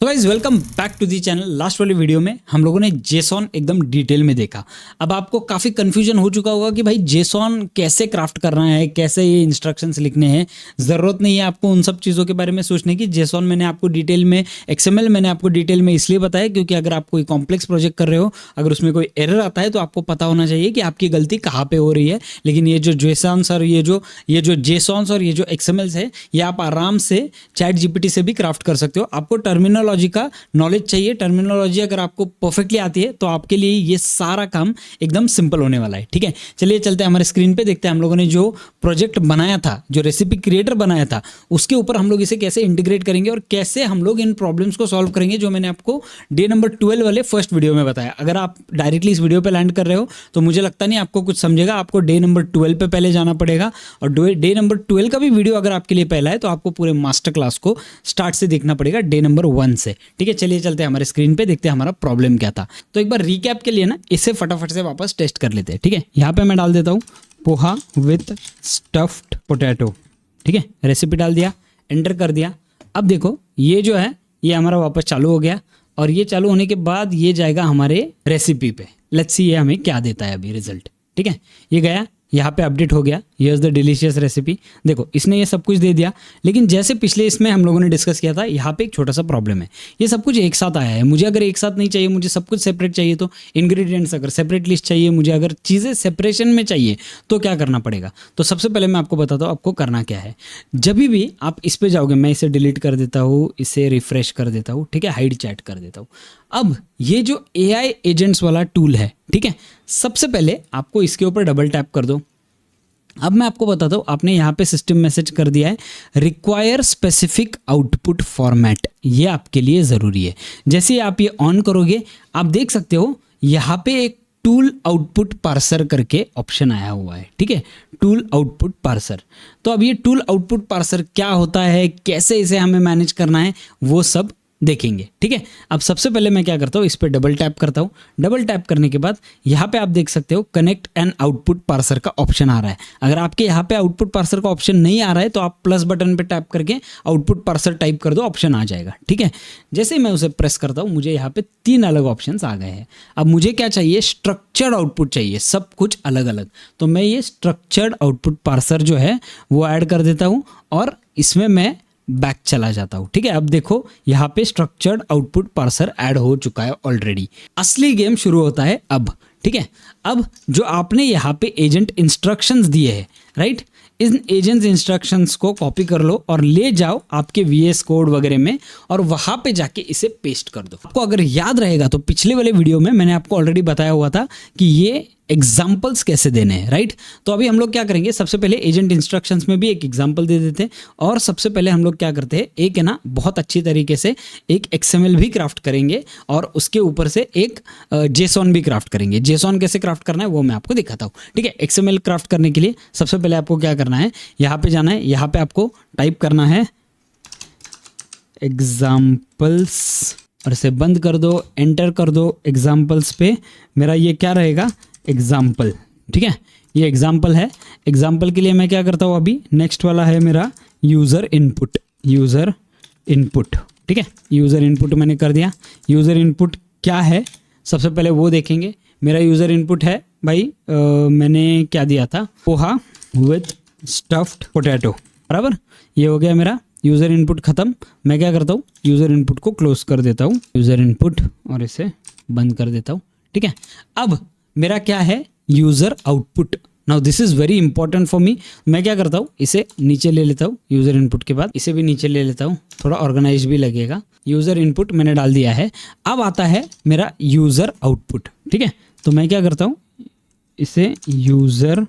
तो guys welcome back to the channel. Last वाली video में हम लोगों ने जेसॉन एकदम डिटेल में देखा। अब आपको काफ़ी कंफ्यूजन हो चुका होगा कि भाई जेसॉन कैसे क्राफ्ट करना है, कैसे ये इंस्ट्रक्शंस लिखने हैं। ज़रूरत नहीं है आपको उन सब चीज़ों के बारे में सोचने की। जेसॉन मैंने आपको डिटेल में, एक्सएमएल मैंने आपको डिटेल में इसलिए बताया क्योंकि अगर आप कोई कॉम्प्लेक्स प्रोजेक्ट कर रहे हो, अगर उसमें कोई एरर आता है तो आपको पता होना चाहिए कि आपकी गलती कहाँ पर हो रही है। लेकिन ये जो जेसॉन्स और ये जो जेसॉन्स और ये जो एक्सएमएल्स है, ये आप आराम से चैट जीपीटी से भी क्राफ्ट कर सकते हो। आपको टर्मिनोलॉजी का नॉलेज चाहिए। टर्मिनोलॉजी अगर आपको परफेक्टली आती है तो आपके लिए ये सारा काम एकदम सिंपल होने वाला है। ठीक है, चलिए चलते हैं हमारे स्क्रीन पे, देखते हैं हम लोगों ने जो प्रोजेक्ट बनाया था, जो रेसिपी क्रिएटर बनाया था, उसके ऊपर हम लोग इसे कैसे इंटीग्रेट करेंगे और कैसे हम लोग इन प्रॉब्लम्स को सॉल्व करेंगे, जो मैंने आपको डे नंबर 12 वाले फर्स्ट वीडियो में बताया। अगर आप डायरेक्टली इस वीडियो पे लैंड कर रहे हो तो मुझे लगता नहीं आपको कुछ समझेगा। आपको डे नंबर 12 पे पहले जाना पड़ेगा और डे नंबर 12 का भी वीडियो अगर आपके लिए पहला है तो आपको पूरे मास्टर क्लास को स्टार्ट से देखना पड़ेगा, डे नंबर 1 से। ठीक है, चलिए चलते हैं हमारे स्क्रीन पे, देखते हैं हमारा प्रॉब्लम क्या था। तो एक बार रिकैप के लिए ना इसे फटाफट से वापस टेस्ट कर लेते हैं। ठीक है, यहाँ पे मैं डाल देता हूँ पोहा विथ स्टफ्ड पोटैटो। ठीक है, रेसिपी डाल दिया, एंटर कर दिया। अब देखो ये जो है ये हमारा वापस चालू हो गया और ये चालू होने के बाद ये जाएगा हमारे रेसिपी पे। लेट्स सी ये हमें क्या देता है अभी रिजल्ट। ठीक है, ये गया, यहाँ पे अपडेट हो गया, हियर्स द डिलीशियस रेसिपी। देखो इसने ये सब कुछ दे दिया, लेकिन जैसे पिछले इसमें हम लोगों ने डिस्कस किया था, यहाँ पे एक छोटा सा प्रॉब्लम है। ये सब कुछ एक साथ आया है। मुझे अगर एक साथ नहीं चाहिए, मुझे सब कुछ सेपरेट चाहिए, तो इंग्रेडिएंट्स अगर सेपरेट लिस्ट चाहिए, मुझे अगर चीज़ें सेपरेशन में चाहिए तो क्या करना पड़ेगा। तो सबसे पहले मैं आपको बताता हूँ आपको करना क्या है। जब भी आप इस पर जाओगे, मैं इसे डिलीट कर देता हूँ, इसे रिफ्रेश कर देता हूँ। ठीक है, हाइड चैट कर देता हूँ। अब ये जो AI एजेंट्स वाला टूल है, ठीक है, सबसे पहले आपको इसके ऊपर डबल टैप कर दो। अब मैं आपको बताता हूँ, आपने यहाँ पे सिस्टम मैसेज कर दिया है रिक्वायर स्पेसिफिक आउटपुट फॉर्मेट। ये आपके लिए ज़रूरी है। जैसे ही आप ये ऑन करोगे, आप देख सकते हो यहाँ पे एक टूल आउटपुट पार्सर करके ऑप्शन आया हुआ है। ठीक है, टूल आउटपुट पार्सर। तो अब ये टूल आउटपुट पार्सर क्या होता है, कैसे इसे हमें मैनेज करना है, वो सब देखेंगे। ठीक है, अब सबसे पहले मैं क्या करता हूँ, इस पर डबल टैप करता हूँ। डबल टैप करने के बाद यहाँ पे आप देख सकते हो कनेक्ट एंड आउटपुट पार्सर का ऑप्शन आ रहा है। अगर आपके यहाँ पे आउटपुट पार्सर का ऑप्शन नहीं आ रहा है तो आप प्लस बटन पे टैप करके आउटपुट पार्सर टाइप कर दो, ऑप्शन आ जाएगा। ठीक है, जैसे ही मैं उसे प्रेस करता हूँ, मुझे यहाँ पे 3 अलग ऑप्शन आ गए हैं। अब मुझे क्या चाहिए, स्ट्रक्चर्ड आउटपुट चाहिए, सब कुछ अलग अलग। तो मैं ये स्ट्रक्चर्ड आउटपुट पार्सर जो है वो ऐड कर देता हूँ और इसमें मैं बैक चला जाता हूँ। ठीक है, अब देखो यहाँ पे स्ट्रक्चर्ड आउटपुट पार्सर ऐड हो चुका है ऑलरेडी। असली गेम शुरू होता है अब। ठीक है, अब जो आपने यहाँ पे एजेंट इंस्ट्रक्शंस दिए हैं, राइट, इन एजेंट्स इंस्ट्रक्शंस को कॉपी कर लो और ले जाओ आपके VS कोड वगैरह में और वहाँ पे जाके इसे पेस्ट कर दो। आपको अगर याद रहेगा तो पिछले वाले वीडियो में मैंने आपको ऑलरेडी बताया हुआ था कि ये एग्जाम्पल्स कैसे देने हैं, राइट। तो अभी हम लोग क्या करेंगे, सबसे पहले एजेंट इंस्ट्रक्शंस में भी एक एग्जाम्पल दे देते हैं और सबसे पहले हम लोग क्या करते हैं, एक है ना बहुत अच्छी तरीके से एक XML भी क्राफ्ट करेंगे और उसके ऊपर से एक JSON भी क्राफ्ट करेंगे। JSON कैसे क्राफ्ट करना है वो मैं आपको दिखाता हूँ। ठीक है, XML क्राफ्ट करने के लिए सबसे पहले आपको क्या करना है, यहाँ पे जाना है, यहाँ पे आपको टाइप करना है एग्जाम्पल्स और इसे बंद कर दो, एंटर कर दो। एग्जाम्पल्स पे मेरा ये क्या रहेगा, एग्जाम्पल। ठीक है, ये एग्जाम्पल है। एग्जाम्पल के लिए मैं क्या करता हूँ, अभी नेक्स्ट वाला है मेरा यूज़र इनपुट। यूज़र इनपुट, ठीक है, यूज़र इनपुट मैंने कर दिया। यूज़र इनपुट क्या है सबसे पहले वो देखेंगे। मेरा यूज़र इनपुट है भाई मैंने क्या दिया था, पोहा विथ स्टफ्ड पोटैटो, बराबर। ये हो गया मेरा यूज़र इनपुट ख़त्म। मैं क्या करता हूँ, यूज़र इनपुट को क्लोज कर देता हूँ, यूज़र इनपुट, और इसे बंद कर देता हूँ। ठीक है, अब मेरा क्या है, user output. Now this is very important for me. मैं क्या करता हूँ, इसे नीचे ले लेता हूँ, यूज़र इनपुट के बाद इसे भी नीचे ले लेता हूँ, थोड़ा ऑर्गेनाइज भी लगेगा। यूज़र इनपुट मैंने डाल दिया है। अब आता है मेरा यूज़र आउटपुट। ठीक है, तो मैं क्या करता हूँ, इसे यूज़र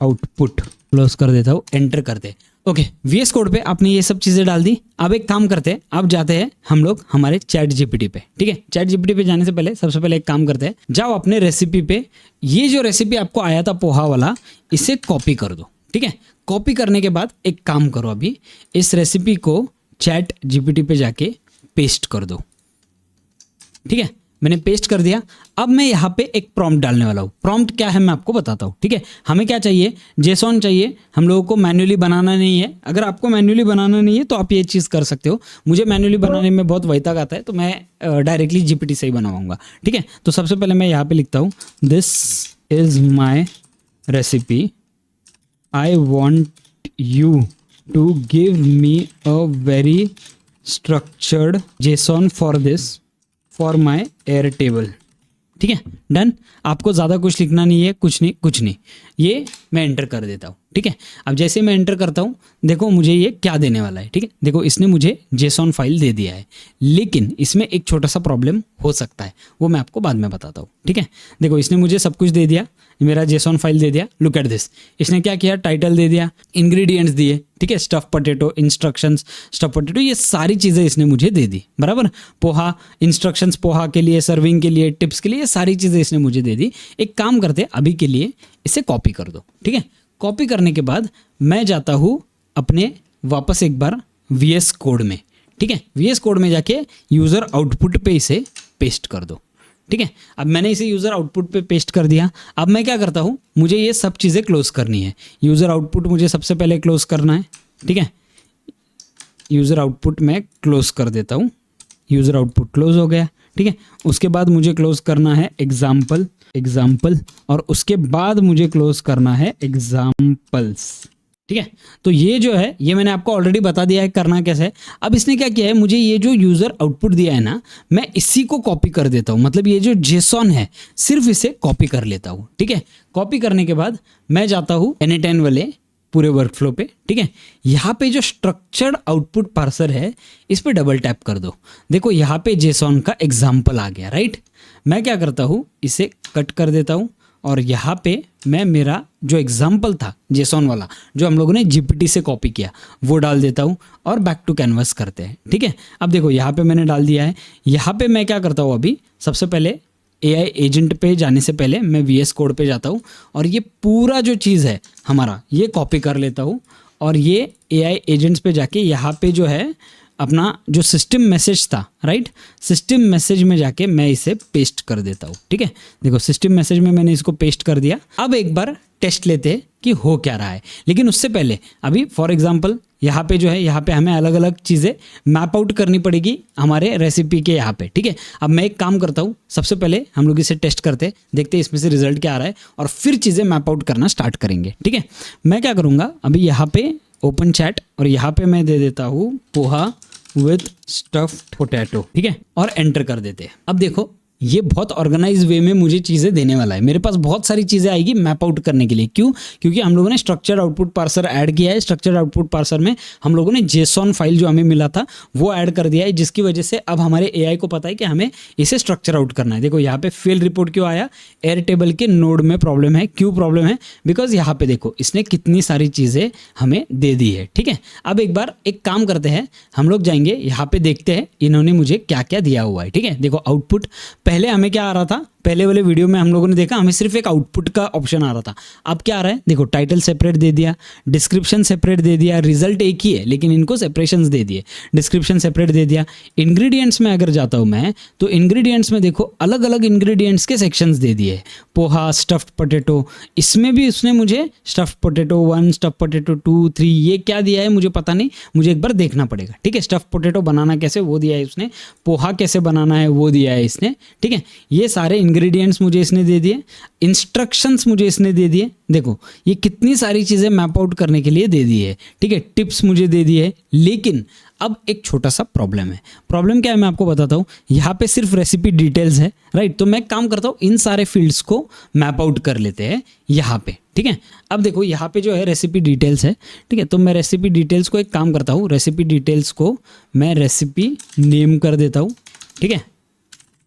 आउटपुट क्लोज कर देता हूँ, एंटर करते। ओके, VS कोड पे आपने ये सब चीज़ें डाल दी। अब एक काम करते हैं, अब जाते हैं हम लोग हमारे चैट जीपीटी पे। ठीक है, चैट जीपीटी पे जाने से पहले सबसे पहले एक काम करते हैं, जाओ अपने रेसिपी पे, ये जो रेसिपी आपको आया था पोहा वाला, इसे कॉपी कर दो। ठीक है, कॉपी करने के बाद एक काम करो, अभी इस रेसिपी को चैट जीपीटी पे जाके पेस्ट कर दो। ठीक है, मैंने पेस्ट कर दिया। अब मैं यहाँ पे एक प्रॉम्प्ट डालने वाला हूँ। प्रॉम्प्ट क्या है मैं आपको बताता हूँ, ठीक है। हमें क्या चाहिए, जेसॉन चाहिए, हम लोगों को मैन्युअली बनाना नहीं है। अगर आपको मैन्युअली बनाना नहीं है तो आप ये चीज़ कर सकते हो। मुझे मैन्युअली बनाने में बहुत वैताग आता है, तो मैं डायरेक्टली जीपीटी से ही बनवाऊंगा, ठीक है। तो सबसे पहले मैं यहाँ पे लिखता हूँ, this is my recipe, I want you to give me a very structured JSON for this for my Airtable, ठीक है। डन। आपको ज़्यादा कुछ लिखना नहीं है, कुछ नहीं, ये मैं एंटर कर देता हूँ, ठीक है। अब जैसे मैं एंटर करता हूँ, देखो मुझे ये क्या देने वाला है, ठीक है। देखो इसने मुझे जेसॉन फाइल दे दिया है, लेकिन इसमें एक छोटा सा प्रॉब्लम हो सकता है, वो मैं आपको बाद में बताता हूँ, ठीक है। देखो इसने मुझे सब कुछ दे दिया, मेरा जेसॉन फाइल दे दिया। लुक एट दिस, इसने क्या किया, टाइटल दे दिया, इंग्रेडिएंट्स दिए, ठीक है, stuff potato, instructions, stuff potato, ये सारी चीज़ें इसने मुझे दे दी, बराबर। पोहा, इंस्ट्रक्शंस पोहा के लिए, सर्विंग के लिए, टिप्स के लिए, ये सारी चीज़ें इसने मुझे दे दी। एक काम करते, अभी के लिए इसे कॉपी कर दो, ठीक है। कॉपी करने के बाद मैं जाता हूँ अपने वापस एक बार VS कोड में, ठीक है। VS कोड में जाके यूज़र आउटपुट पे इसे पेस्ट कर दो, ठीक है। अब मैंने इसे यूज़र आउटपुट पे पेस्ट कर दिया। अब मैं क्या करता हूँ, मुझे ये सब चीज़ें क्लोज करनी है। यूज़र आउटपुट मुझे सबसे पहले क्लोज करना है, ठीक है। यूज़र आउटपुट मैं क्लोज कर देता हूँ। यूज़र आउटपुट क्लोज हो गया, ठीक है। उसके बाद मुझे क्लोज करना है एग्जाम्पल, और उसके बाद मुझे क्लोज करना है एग्जाम्पल्स, ठीक है। तो ये जो है, ये मैंने आपको ऑलरेडी बता दिया है करना कैसे है। अब इसने क्या किया है, मुझे ये जो यूज़र आउटपुट दिया है ना, मैं इसी को कॉपी कर देता हूँ। मतलब ये जो जेसॉन है, सिर्फ इसे कॉपी कर लेता हूँ, ठीक है। कॉपी करने के बाद मैं जाता हूँ N8N वाले पूरे वर्कफ्लो पे, ठीक है। यहाँ पे जो स्ट्रक्चर्ड आउटपुट पार्सर है, इस पे डबल टैप कर दो। देखो यहाँ पे जेसॉन का एग्जाम्पल आ गया, राइट। मैं क्या करता हूँ, इसे कट कर देता हूँ, और यहाँ पे मैं मेरा जो एग्जाम्पल था जेसॉन वाला, जो हम लोगों ने जीपीटी से कॉपी किया, वो डाल देता हूँ, और बैक टू कैनवस करते हैं, ठीक है। अब देखो यहाँ पे मैंने डाल दिया है। यहाँ पे मैं क्या करता हूँ, अभी सबसे पहले AI एजेंट पे जाने से पहले मैं VS कोड पे जाता हूँ, और ये पूरा जो चीज़ है हमारा, ये कॉपी कर लेता हूँ, और ये AI एजेंट्स पे जाके यहाँ पे जो है अपना जो सिस्टम मैसेज था, राइट, सिस्टम मैसेज में जाके मैं इसे पेस्ट कर देता हूँ, ठीक है। देखो सिस्टम मैसेज में मैंने इसको पेस्ट कर दिया। अब एक बार टेस्ट लेते हैं कि हो क्या रहा है, लेकिन उससे पहले अभी फॉर एग्जांपल यहाँ पे जो है, यहाँ पे हमें अलग अलग चीज़ें मैप आउट करनी पड़ेगी हमारे रेसिपी के यहाँ पे, ठीक है। अब मैं एक काम करता हूँ, सबसे पहले हम लोग इसे टेस्ट करते, देखते हैं इसमें से रिजल्ट क्या आ रहा है, और फिर चीज़ें मैप आउट करना स्टार्ट करेंगे, ठीक है। मैं क्या करूँगा, अभी यहाँ पे ओपन चैट, और यहाँ पे मैं दे देता हूँ पोहा विथ स्टफ्ड पोटैटो, ठीक है, और एंटर कर देते हैं। अब देखो ये बहुत ऑर्गेनाइज वे में मुझे चीज़ें देने वाला है। मेरे पास बहुत सारी चीज़ें आएगी मैप आउट करने के लिए। क्यों? क्योंकि हम लोगों ने स्ट्रक्चर आउटपुट पार्सर ऐड किया है। स्ट्रक्चर आउटपुट पार्सर में हम लोगों ने जेसॉन फाइल जो हमें मिला था वो ऐड कर दिया है, जिसकी वजह से अब हमारे AI को पता है कि हमें इसे स्ट्रक्चर आउट करना है। देखो यहाँ पे फेल रिपोर्ट क्यों आया, एयर टेबल के नोड में प्रॉब्लम है। क्यों प्रॉब्लम है? बिकॉज यहाँ पे देखो इसने कितनी सारी चीज़ें हमें दे दी है, ठीक है। अब एक बार एक काम करते हैं, हम लोग जाएंगे यहाँ पे, देखते हैं इन्होंने मुझे क्या क्या दिया हुआ है, ठीक है। देखो आउटपुट, पहले हमें क्या आ रहा था, पहले वाले वीडियो में हम लोगों ने देखा हमें सिर्फ एक आउटपुट का ऑप्शन आ रहा था। अब क्या आ रहा है, देखो टाइटल सेपरेट दे दिया, डिस्क्रिप्शन सेपरेट दे दिया, रिजल्ट एक ही है लेकिन इनको सेपरेशंस दे दिए, डिस्क्रिप्शन सेपरेट दे दिया। इंग्रेडिएंट्स में अगर जाता हूँ मैं, तो इंग्रेडिएंट्स में देखो अलग अलग इंग्रेडिएंट्स के सेक्शंस दे दिए। पोहा, स्टफ्ड पोटैटो, इसमें भी उसने मुझे स्टफ्ड पोटैटो 1, स्टफ्ड पोटैटो 2, 3, ये क्या दिया है मुझे पता नहीं, मुझे एक बार देखना पड़ेगा, ठीक है। स्टफ्ड पोटैटो बनाना कैसे वो दिया है उसने, पोहा कैसे बनाना है वो दिया है इसने, ठीक है। ये सारे इंग्रेडिएंट्स मुझे इसने दे दिए, इंस्ट्रक्शंस मुझे इसने दे दिए। देखो ये कितनी सारी चीज़ें मैप आउट करने के लिए दे दी है, ठीक है। टिप्स मुझे दे दी है, लेकिन अब एक छोटा सा प्रॉब्लम है। प्रॉब्लम क्या है मैं आपको बताता हूँ। यहाँ पे सिर्फ रेसिपी डिटेल्स है, राइट। तो मैं काम करता हूँ, इन सारे फील्ड्स को मैप आउट कर लेते हैं यहाँ पे, ठीक है। अब देखो यहाँ पे जो है रेसिपी डिटेल्स है, ठीक है। तो मैं रेसिपी डिटेल्स को एक काम करता हूँ, रेसिपी डिटेल्स को मैं रेसिपी नेम कर देता हूँ, ठीक है।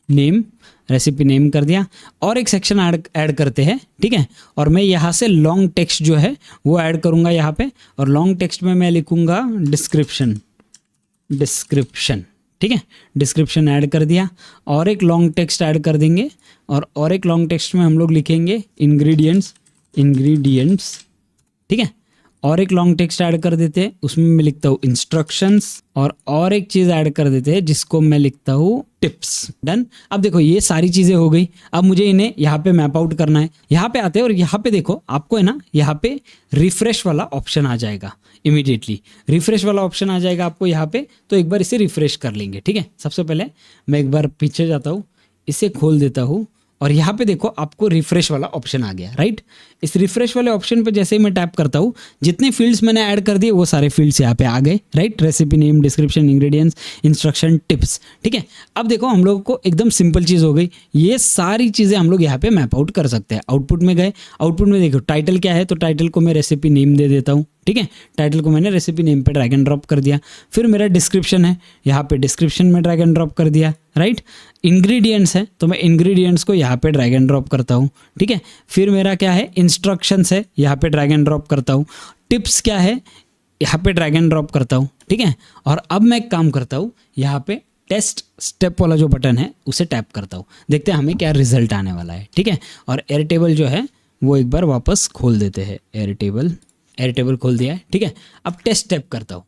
नेम, रेसिपी नेम कर दिया, और एक सेक्शन ऐड करते हैं, ठीक है। और मैं यहाँ से लॉन्ग टेक्स्ट जो है वो ऐड करूँगा यहाँ पे, और लॉन्ग टेक्स्ट में मैं लिखूँगा डिस्क्रिप्शन, ठीक है। डिस्क्रिप्शन ऐड कर दिया, और एक लॉन्ग टेक्स्ट ऐड कर देंगे, और एक लॉन्ग टेक्स्ट में हम लोग लिखेंगे इंग्रेडिएंट्स, ठीक है। और एक लॉन्ग टेक्स्ट ऐड कर देते हैं, उसमें मैं लिखता हूँ इंस्ट्रक्शंस, और एक चीज ऐड कर देते हैं जिसको मैं लिखता हूँ टिप्स। डन। अब देखो ये सारी चीजें हो गई। अब मुझे इन्हें यहाँ पे मैप आउट करना है। यहाँ पे आते हैं और यहाँ पे देखो आपको है ना, यहाँ पे रिफ्रेश वाला ऑप्शन आ जाएगा। इमीडिएटली रिफ्रेश वाला ऑप्शन आ जाएगा आपको यहाँ पे, तो एक बार इसे रिफ्रेश कर लेंगे। ठीक है, सबसे पहले मैं एक बार पीछे जाता हूँ, इसे खोल देता हूँ और यहाँ पे देखो आपको रिफ्रेश वाला ऑप्शन आ गया। राइट, इस रिफ्रेश वाले ऑप्शन पे जैसे ही मैं टैप करता हूँ, जितने फील्ड्स मैंने ऐड कर दिए वो सारे फील्ड्स यहाँ पे आ गए। Right, recipe name, description, ingredients, instruction, tips. ठीक है, अब देखो हम लोगों को एकदम सिंपल चीज़ हो गई। ये सारी चीज़ें हम लोग यहाँ पे मैप आउट कर सकते हैं। आउटपुट में गए, आउटपुट में देखो टाइटल क्या है, तो टाइटल को मैं रेसिपी नेम दे देता हूँ। ठीक है, टाइटल को मैंने रेसिपी नेम पे ड्रैग एंड ड्रॉप कर दिया। फिर मेरा डिस्क्रिप्शन है, यहाँ पे डिस्क्रिप्शन में ड्रैग एंड ड्रॉप कर दिया। राइट, इंग्रेडिएंट्स है तो मैं इंग्रेडिएंट्स को यहाँ पे ड्रैग एंड ड्रॉप करता हूँ। ठीक है, फिर मेरा क्या है, इंस्ट्रक्शंस है, यहाँ पे ड्रैग एंड ड्रॉप करता हूँ। टिप्स क्या है, यहाँ पे ड्रैग एंड ड्रॉप करता हूँ। ठीक है, और अब मैं एक काम करता हूँ, यहाँ पे टेस्ट स्टेप वाला जो बटन है उसे टैप करता हूँ। देखते हैं हमें क्या रिजल्ट आने वाला है। ठीक है, और एयर टेबल जो है वो एक बार वापस खोल देते हैं। एयर टेबल खोल दिया है। ठीक है, अब टेस्ट स्टेप करता हूँ।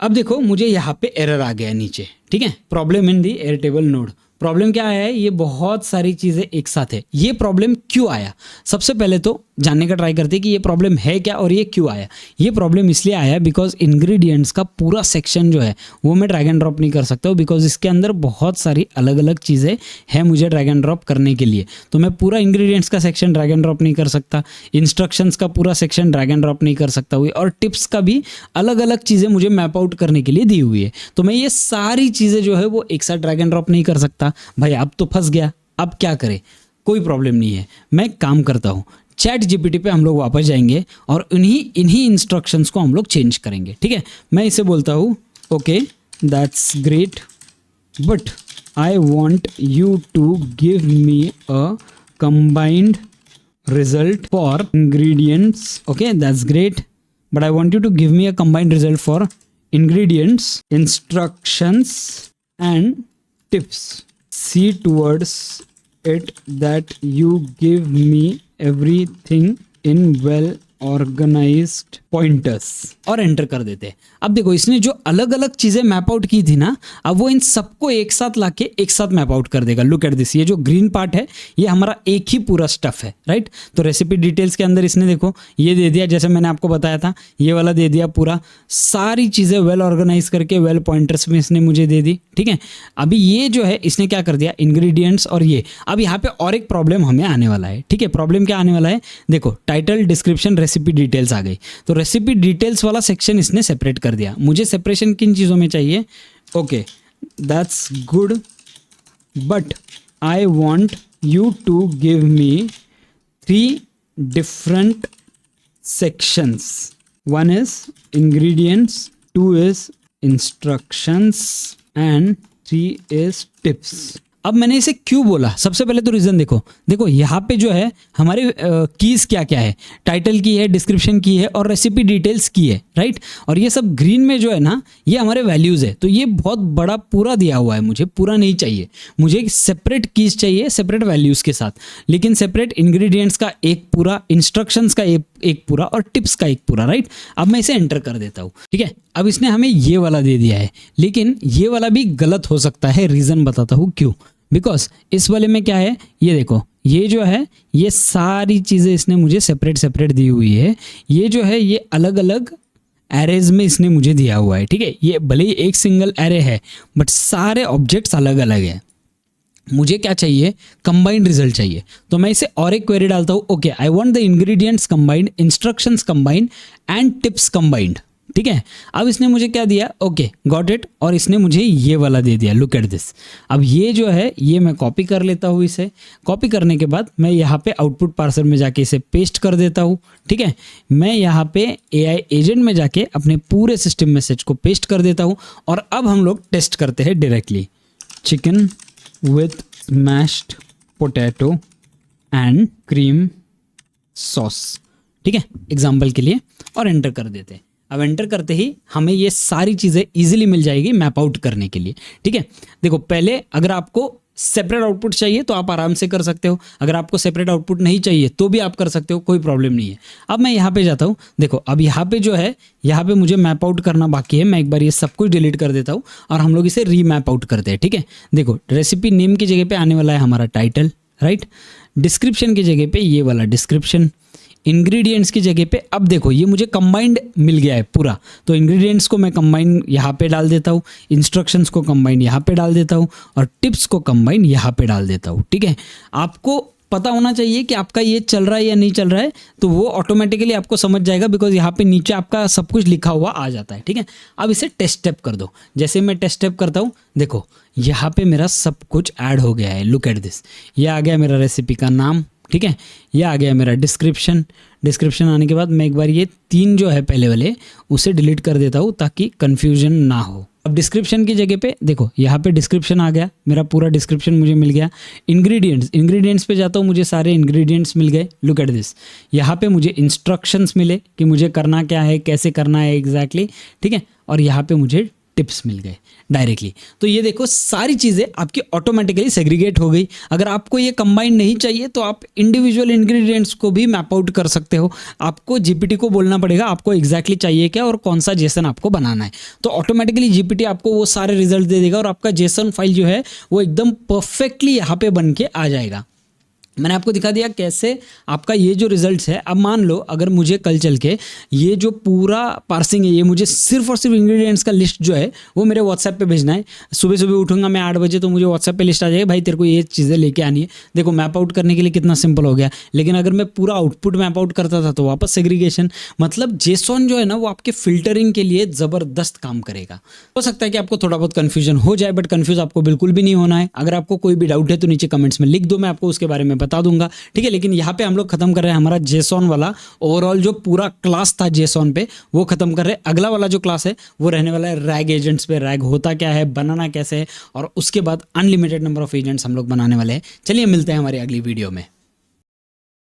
अब देखो मुझे यहाँ पे एरर आ गया है नीचे। ठीक है, problem in the air table node. Problem क्या आया है, ये बहुत सारी चीज़ें एक साथ है। ये प्रॉब्लम क्यों आया, सबसे पहले तो जानने का ट्राई करते हैं कि ये प्रॉब्लम है क्या और ये क्यों आया। ये प्रॉब्लम इसलिए आया बिकॉज इंग्रेडिएंट्स का पूरा सेक्शन जो है वो मैं ड्रैग एंड ड्रॉप नहीं कर सकता हूँ, बिकॉज इसके अंदर बहुत सारी अलग अलग चीज़ें हैं मुझे ड्रैग एंड ड्रॉप करने के लिए। तो मैं पूरा इंग्रेडिएंट्स का सेक्शन ड्रैग एंड ड्रॉप नहीं कर सकता, इंस्ट्रक्शंस का पूरा सेक्शन ड्रैग एंड ड्रॉप नहीं कर सकता हुई, और टिप्स का भी अलग अलग चीज़ें मुझे मैप आउट करने के लिए दी हुई है। तो मैं ये सारी चीज़ें जो है वो एक साथ ड्रैग एंड ड्रॉप नहीं कर सकता। भाई अब तो फंस गया, अब क्या करें। कोई प्रॉब्लम नहीं है, मैं काम करता हूँ, चैट जीपीटी पे हम लोग वापस जाएंगे और इन्हीं इंस्ट्रक्शंस को हम लोग चेंज करेंगे। ठीक है, मैं इसे बोलता हूँ okay that's great but I want you to give me a combined result for ingredients. Okay, that's great, but I want you to give me a combined result for ingredients, instructions and tips. See towards it that you give me everything in well organized pointers, और enter कर देते हैं। अब देखो इसने जो अलग अलग चीजें मैप आउट की थी ना, अब वो इन सबको एक साथ लाके एक साथ मैप आउट कर देगा। लुक एट दिस, ये जो ग्रीन पार्ट है ये हमारा एक ही पूरा स्टफ है। राइट, तो रेसिपी डिटेल्स के अंदर इसने देखो ये दे दिया, जैसे मैंने आपको बताया था ये वाला दे दिया पूरा, सारी चीजें वेल ऑर्गेनाइज करके वेल पॉइंटर्स में इसने मुझे दे दी। ठीक है, अभी ये जो है इसने क्या कर दिया, इंग्रेडिएंट्स और ये। अब यहाँ पे और एक प्रॉब्लम हमें आने वाला है। ठीक है, प्रॉब्लम क्या आने वाला है, देखो टाइटल, डिस्क्रिप्शन, रेसिपी डिटेल्स आ गई, तो रेसिपी डिटेल्स वाला सेक्शन इसने सेपरेट कर दिया। मुझे सेपरेशन किन चीज़ों में चाहिए, okay that's good but I want you to give me 3 different sections. 1 is ingredients, 2 is instructions and 3 is tips. अब मैंने इसे क्यों बोला, सबसे पहले तो रीज़न देखो यहाँ पे जो है हमारे कीज़ क्या क्या है, टाइटल की है, डिस्क्रिप्शन की है और रेसिपी डिटेल्स की है। राइट, और ये सब ग्रीन में जो है ना ये हमारे वैल्यूज़ है। तो ये बहुत बड़ा पूरा दिया हुआ है, मुझे पूरा नहीं चाहिए, मुझे एक सेपरेट कीज़ चाहिए सेपरेट वैल्यूज़ के साथ, लेकिन सेपरेट इंग्रेडिएंट्स का एक पूरा, इंस्ट्रक्शंस का एक पूरा और टिप्स का एक पूरा। राइट, अब मैं इसे एंटर कर देता हूँ। ठीक है, अब इसने हमें ये वाला दे दिया है, लेकिन ये वाला भी गलत हो सकता है। रीज़न बताता हूँ क्यों, बिकॉज इस वाले में क्या है, ये देखो ये जो है ये सारी चीज़ें इसने मुझे सेपरेट दी हुई है। ये जो है ये अलग अलग एरेज में इसने मुझे दिया हुआ है। ठीक है, ये भले ही एक सिंगल एरे है बट सारे ऑब्जेक्ट्स अलग अलग हैं। मुझे क्या चाहिए, कंबाइंड रिजल्ट चाहिए। तो मैं इसे और एक क्वेरी डालता हूँ, okay I want the ingredients combined, instructions combined and tips combined. ठीक है, अब इसने मुझे क्या दिया, ओके गॉट इट, और इसने मुझे ये वाला दे दिया। लुक एट दिस, अब ये जो है ये मैं कॉपी कर लेता हूँ। इसे कॉपी करने के बाद मैं यहाँ पे आउटपुट पार्सर में जाके इसे पेस्ट कर देता हूँ। ठीक है, मैं यहाँ पे AI एजेंट में जाके अपने पूरे सिस्टम मैसेज को पेस्ट कर देता हूँ। और अब हम लोग टेस्ट करते हैं directly, chicken with smashed potato and cream sauce. ठीक है, एग्जाम्पल के लिए, और एंटर कर देते हैं। अब एंटर करते ही हमें ये सारी चीज़ें इजीली मिल जाएगी मैप आउट करने के लिए। ठीक है, देखो पहले अगर आपको सेपरेट आउटपुट चाहिए तो आप आराम से कर सकते हो, अगर आपको सेपरेट आउटपुट नहीं चाहिए तो भी आप कर सकते हो, कोई प्रॉब्लम नहीं है। अब मैं यहाँ पे जाता हूँ, देखो अब यहाँ पे जो है, यहाँ पे मुझे मैप आउट करना बाकी है। मैं एक बार ये सब कुछ डिलीट कर देता हूँ और हम लोग इसे रीमैप आउट करते हैं, ठीक है। देखो रेसिपी नेम की जगह पे आने वाला है हमारा टाइटल, राइट। डिस्क्रिप्शन की जगह पे ये वाला डिस्क्रिप्शन, इंग्रेडिएंट्स की जगह पे अब देखो ये मुझे कंबाइंड मिल गया है पूरा, तो इंग्रेडिएंट्स को मैं कंबाइन यहाँ पे डाल देता हूँ, इंस्ट्रक्शंस को कंबाइन यहाँ पे डाल देता हूँ और टिप्स को कंबाइन यहाँ पे डाल देता हूँ, ठीक है। आपको पता होना चाहिए कि आपका ये चल रहा है या नहीं चल रहा है, तो वो ऑटोमेटिकली आपको समझ जाएगा, बिकॉज यहाँ पे नीचे आपका सब कुछ लिखा हुआ आ जाता है, ठीक है। अब इसे टेस्ट स्टेप कर दो। जैसे मैं टेस्ट स्टेप करता हूँ, देखो यहाँ पे मेरा सब कुछ ऐड हो गया है, लुक एट दिस। ये आ गया मेरा रेसिपी का नाम, ठीक है। ये आ गया मेरा डिस्क्रिप्शन। डिस्क्रिप्शन आने के बाद मैं एक बार ये 3 जो है पहले वाले उसे डिलीट कर देता हूँ ताकि कन्फ्यूजन ना हो। अब डिस्क्रिप्शन की जगह पे देखो यहाँ पे डिस्क्रिप्शन आ गया, मेरा पूरा डिस्क्रिप्शन मुझे मिल गया। इंग्रेडिएंट्स पे जाता हूँ, मुझे सारे इंग्रेडिएंट्स मिल गए, लुक एट दिस। यहाँ पे मुझे इंस्ट्रक्शंस मिले कि मुझे करना क्या है, कैसे करना है एग्जैक्टली, ठीक है। और यहाँ पे मुझे टिप्स मिल गए डायरेक्टली। तो ये देखो सारी चीज़ें आपकी ऑटोमेटिकली सेग्रीगेट हो गई। अगर आपको ये कंबाइन नहीं चाहिए तो आप इंडिविजुअल इंग्रेडिएंट्स को भी मैप आउट कर सकते हो। आपको जीपीटी को बोलना पड़ेगा आपको एग्जैक्टली चाहिए क्या और कौन सा जेसन आपको बनाना है, तो ऑटोमेटिकली जीपीटी आपको वो सारे रिजल्ट दे देगा और आपका जेसन फाइल जो है वो एकदम परफेक्टली यहाँ पे बन के आ जाएगा। मैंने आपको दिखा दिया कैसे आपका ये जो रिजल्ट्स है। अब मान लो अगर मुझे कल चल के ये जो पूरा पार्सिंग है ये मुझे सिर्फ और सिर्फ इंग्रेडिएंट्स का लिस्ट जो है वो मेरे व्हाट्सएप पे भेजना है। सुबह सुबह उठूंगा मैं 8 बजे तो मुझे व्हाट्सएप पे लिस्ट आ जाएगी, भाई तेरे को ये चीज़ें लेके आनी है। देखो मैप आउट करने के लिए कितना सिंपल हो गया। लेकिन अगर मैं पूरा आउटपुट मैप आउट करता था तो वापस सेग्रीगेशन, मतलब जेसॉन जो है ना वो आपके फिल्टरिंग के लिए ज़बरदस्त काम करेगा। हो सकता है कि आपको थोड़ा बहुत कन्फ्यूजन हो जाए, बट कन्फ्यूज आपको बिल्कुल भी नहीं होना है। अगर आपको कोई भी डाउट है तो नीचे कमेंट्स में लिख दो, मैं आपको उसके बारे में बता दूंगा, ठीक है। लेकिन यहाँ पे हम लोग खत्म कर रहे हैं हमारा जेसॉन वाला ओवरऑल जो पूरा क्लास था जेसॉन पे वो खत्म कर रहे हैं। अगला वाला जो क्लास है वो रहने वाला है रैग एजेंट्स पे। रैग होता क्या है, बनाना कैसे है, और उसके बाद अनलिमिटेड नंबर ऑफ एजेंट्स हम लोग बनाने वाले हैं। चलिए मिलते हैं हमारी अगली वीडियो में।